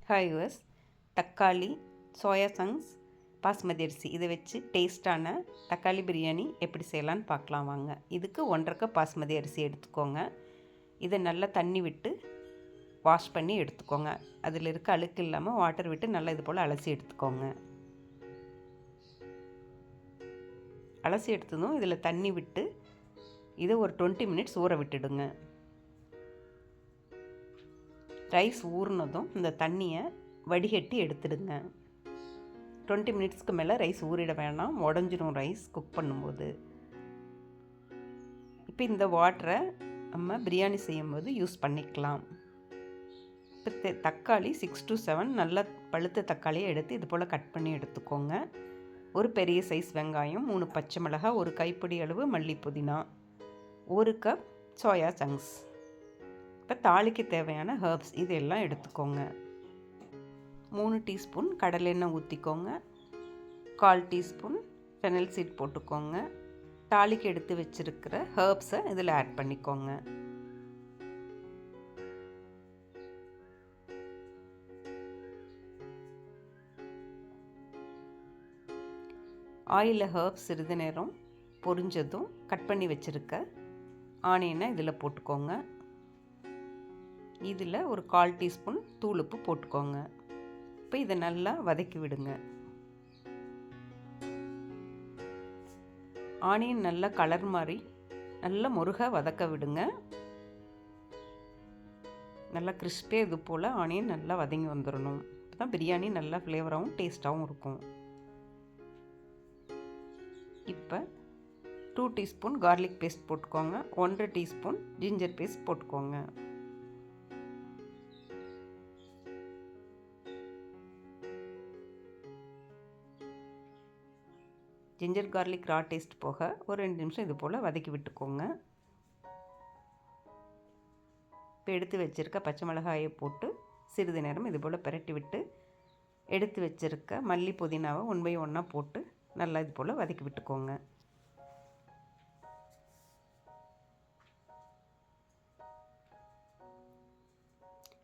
Hi viewers, தக்காளி, soya chunks, basmati அரிசி இதை வச்சு டேஸ்ட்டான தக்காளி பிரியாணி எப்படி செய்யலான்னு பார்க்கலாம் வாங்க. இதுக்கு 1.5 கப் பாஸ்மதி அரிசி எடுத்துக்கோங்க. இதை நல்லா தண்ணி விட்டு வாஷ் பண்ணி எடுத்துக்கோங்க. அதில் இருக்க அழுக்கு இல்லாமல் வாட்டர் விட்டு நல்லா இது போல் அலசி எடுத்துக்கோங்க. அலசி எடுத்ததும் இதில் தண்ணி விட்டு இதை ஒரு 20 மினிட்ஸ் ஊற விட்டுடுங்க. ரைஸ் ஊறினதும் இந்த தண்ணியை வடிகட்டி எடுத்துடுங்க. 20 மினிட்ஸ்க்கு மேலே ரைஸ் ஊறிட வேணாம், உடஞ்சிரும் ரைஸ் குக் பண்ணும்போது. இப்போ இந்த வாட்டரை நம்ம பிரியாணி செய்யும்போது யூஸ் பண்ணிக்கலாம். இப்போ தக்காளி 6 to 7 நல்ல பழுத்த தக்காளியை எடுத்து இது போல் கட் பண்ணி எடுத்துக்கோங்க. ஒரு பெரிய சைஸ் வெங்காயம், 3 பச்சை மிளகாய், ஒரு கைப்பிடி அளவு மல்லி புதினா, 1 கப் சோயா சங்க்ஸ். இப்போ தாளிக்கு தேவையான ஹர்ப்ஸ் இதெல்லாம் எடுத்துக்கோங்க. 3 டீஸ்பூன் கடலெண்ணெய் ஊற்றிக்கோங்க. 1/4 டீஸ்பூன் ஃபெனல் சீட் போட்டுக்கோங்க. தாளிக்கு எடுத்து வச்சுருக்கிற ஹர்ப்ஸை இதில் ஆட் பண்ணிக்கோங்க. ஆயிலில் ஹர்ப்ஸ் சிறிது நேரம் பொரிஞ்சதும் கட் பண்ணி வச்சுருக்க ஆனியனை இதில் போட்டுக்கோங்க. இதில் ஒரு 1/4 டீஸ்பூன் தூளுப்பு போட்டுக்கோங்க. இப்போ இதை நல்லா வதக்கி விடுங்க. ஆனியன் நல்லா கலர் மாதிரி நல்லா முருக வதக்க விடுங்க. நல்லா கிறிஸ்பியாக இது போல் ஆனியன் நல்லா வதங்கி வந்துடணும். இப்போ தான் பிரியாணி நல்லா ஃப்ளேவராகவும் டேஸ்ட்டாகவும் இருக்கும். இப்போ 2 டீஸ்பூன் கார்லிக் பேஸ்ட் போட்டுக்கோங்க. 1.5 டீஸ்பூன் ஜிஞ்சர் பேஸ்ட் போட்டுக்கோங்க. ஜிஞ்சர் கார்லிக் ரா டேஸ்ட் போக ஒரு 2 நிமிஷம் இது போல் வதக்கி விட்டுக்கோங்க. இப்போ எடுத்து வச்சுருக்க பச்சை மிளகாயை போட்டு சிறிது நேரம் இது போல் பிரட்டி விட்டு எடுத்து வச்சுருக்க மல்லி புதினாவை 1 by 1 போட்டு நல்லா இது போல் வதக்கி விட்டுக்கோங்க.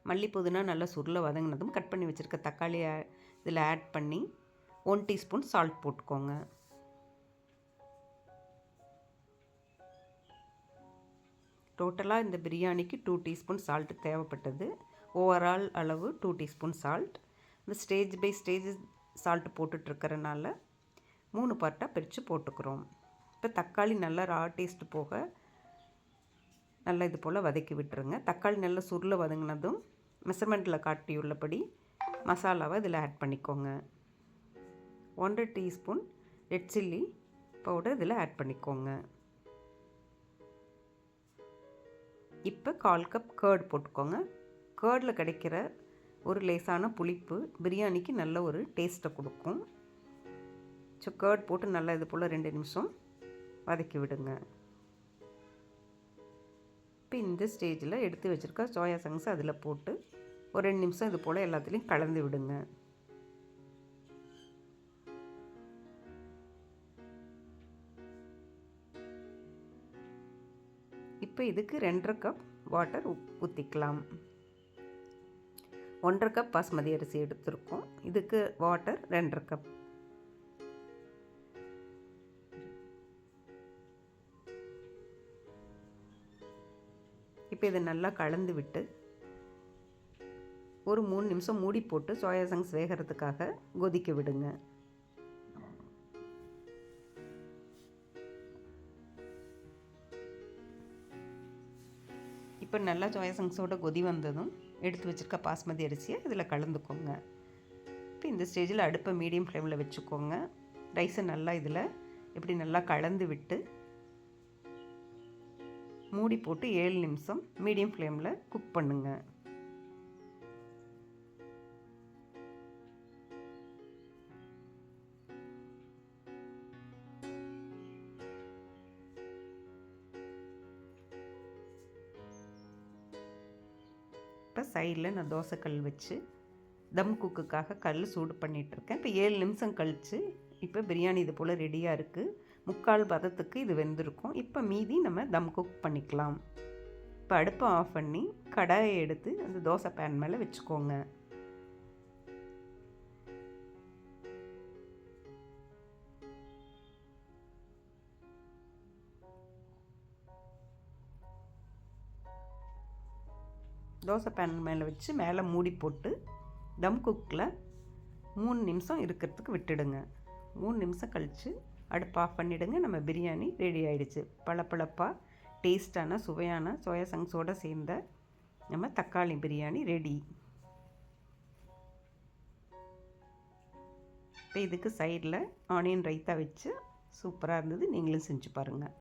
மல்லி புதினா நல்லா சுருள வதங்கினதும் கட் பண்ணி வச்சுருக்க தக்காளியை இதில் ஆட் பண்ணி 1 டீஸ்பூன் சால்ட் போட்டுக்கோங்க. டோட்டலாக இந்த பிரியாணிக்கு 2 டீஸ்பூன் சால்ட்டு தேவைப்பட்டது. ஓவரால் அளவு 2 டீஸ்பூன் சால்ட். இந்த ஸ்டேஜ் பை ஸ்டேஜ் சால்ட்டு போட்டுட்ருக்கிறனால 3 பார்ட்டாக பிரித்து போட்டுக்கிறோம். இப்போ தக்காளி நல்லா ரா டேஸ்ட்டு போக நல்லா இது போல் வதக்கி விட்டுருங்க. தக்காளி நல்லா சுருள வதங்கினதும் மெஷர்மெண்ட்டில் காட்டியுள்ளபடி மசாலாவை இதில் ஆட் பண்ணிக்கோங்க. 1.5 டீஸ்பூன் ரெட் சில்லி பவுடர் இதில் ஆட் பண்ணிக்கோங்க. இப்போ 1/4 கப் கர்ட் போட்டுக்கோங்க. கர்டில் கிடைக்கிற ஒரு லேசான புளிப்பு பிரியாணிக்கு நல்ல ஒரு டேஸ்ட்டை கொடுக்கும். ஸோ கர்ட் போட்டு நல்லா இது போல் 2 நிமிஷம் வதக்கி விடுங்க. இப்போ இந்த ஸ்டேஜில் எடுத்து வச்சுருக்க சோயா சங்க்ஸ் அதில் போட்டு ஒரு 2 நிமிஷம் இது போல் எல்லாத்துலேயும் கலந்து விடுங்க. இப்போ இதுக்கு 2.5 கப் வாட்டர் ஊற்றிக்கலாம். 1.5 கப் பாஸ்மதி அரிசி எடுத்துருக்கோம். இதுக்கு வாட்டர் 2.5 கப். இப்போ இதை நல்லா கலந்து விட்டு ஒரு 3 நிமிஷம் மூடி போட்டு சோயா சங்க்ஸ் வேகிறதுக்காக கொதிக்க விடுங்க. இப்போ நல்லா சோயா சங்க்ஸோட கொதி வந்ததும் எடுத்து வச்சுருக்க பாஸ்மதி அரிசியை இதில் கலந்துக்கோங்க. இப்போ இந்த ஸ்டேஜில் அடுப்பை மீடியம் ஃப்ளேமில் வச்சுக்கோங்க. ரைஸை நல்லா இதில் இப்படி நல்லா கலந்து விட்டு மூடி போட்டு 7 நிமிஷம் மீடியம் ஃப்ளேமில் குக் பண்ணுங்கள். இப்போ சைடில் நான் தோசைக்கல் வச்சு தம் குக்குக்காக கல் சூடு பண்ணிகிட்ருக்கேன். இப்போ 7 நிமிஷம் கழித்து இப்போ பிரியாணி இது போல் ரெடியாக இருக்குது. 3/4 பதத்துக்கு இது வெந்திருக்கும். இப்போ மீதி நம்ம தம் குக் பண்ணிக்கலாம். இப்போ அடுப்பை ஆஃப் பண்ணி கடாயை எடுத்து அந்த தோசை பேன் மேலே வச்சுக்கோங்க. தோசை பேன் மேலே வச்சு மேலே மூடி போட்டு தம் குக்கில் 3 நிமிஷம் இருக்கிறதுக்கு விட்டுடுங்க. 3 நிமிஷம் கழித்து அடுப்பு ஆஃப் பண்ணிவிடுங்க. நம்ம பிரியாணி ரெடி ஆகிடுச்சு. பளபளப்பாக டேஸ்டான சுவையான சோயா சங்ஸோடு சேர்ந்த நம்ம தக்காளி பிரியாணி ரெடி. இப்போ இதுக்கு சைடில் ஆனியன் ரைத்தா வச்சு சூப்பராக இருந்தது. நீங்களும் செஞ்சு பாருங்கள்.